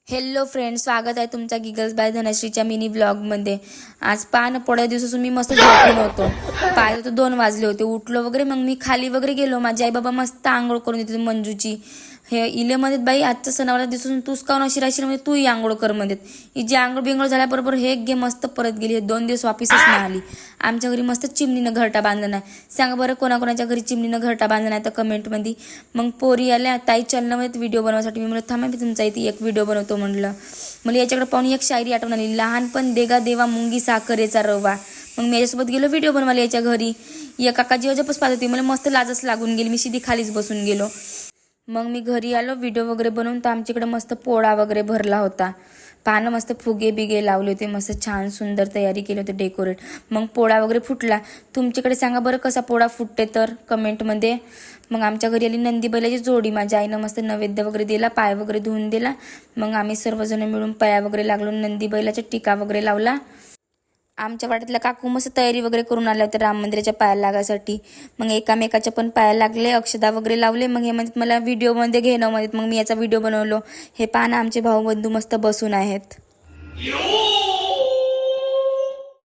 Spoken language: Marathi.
हॅलो फ्रेंड्स, स्वागत आहे तुमच्या गिगल्स बाय धनश्रीच्या मिनी ब्लॉगमध्ये। आज पान पोळ्या दिवसापासून मी मस्त झोपून होतो। पाय तर 2 वाजले होते, उठलो वगैरे। मग मी खाली वगैरे गेलो, माझी आई बाबा मस्त आंघोळ करून देते मंजूची। हे इले मध्ये बाई आजच्या सणावार दिवसापासून तूच काऊन अशी राशील म्हणजे तूही आंघोळ कर म्हणत। हिची आंघोळ बिंघोळ झाल्याबरोबर हे गे मस्त परत गेली। हे 2 दिवस वापिसच नाही आली। आमच्या घरी मस्त चिमणीनं घरटा बांधला नाही। सांगा बरं कोणाकोणाच्या घरी चिमणीनं घरटा बांधला नाही तर कमेंटमध्ये। मग पोरी आल्या, ताई चलना मध्ये व्हिडिओ बनवण्यासाठी। मी म्हणलं थांबा, मी तुमचा इथे एक व्हिडिओ बनवतो म्हणलं। मला याच्याकडे पाहून एक शायरी आठवण आली, लहानपण देगा देवा मुंगी साखरेचा रवा। मग मी याच्यासोबत गेलो व्हिडिओ बनवायला याच्या घरी। या काकाजी अजबच पाहत होती, मला मस्त लाजच लागून गेली। मी सीधी खालीच बसून गेलो। मग मी घरी आलो, व्हिडिओ वगैरे बनवून। तर आमच्याकडे मस्त पोळा वगैरे भरला होता। पानं मस्त फुगे बिगे लावले होते, मस्त छान सुंदर तयारी केली होती डेकोरेट। मग पोळा वगैरे फुटला। तुमच्याकडे सांगा बरं कसा पोळा फुटते तर कमेंटमध्ये। मग आमच्या घरी आली नंदी बैलाची जोडी। माझ्या आईनं मस्त नैवेद्य वगैरे दिला, पाय वगैरे धुवून दिला। मग आम्ही सर्वजण मिळून पाया वगैरे लागलो, नंदी बैलाच्या टीका वगैरे लावला। आमच्या वाड्यातल्या काकू मस्त तयारी वगैरे करून आल्या होत्या राम मंदिराच्या पायाला लागायसाठी। मग एकामेकाच्या पण पाया लागले, अक्षदा वगैरे लावले। मग हे म्हणतात मला व्हिडिओमध्ये घेणं म्हणतात। मग मी याचा व्हिडिओ बनवलो। हे पाहणं आमचे भाऊ बंधू मस्त बसून आहेत।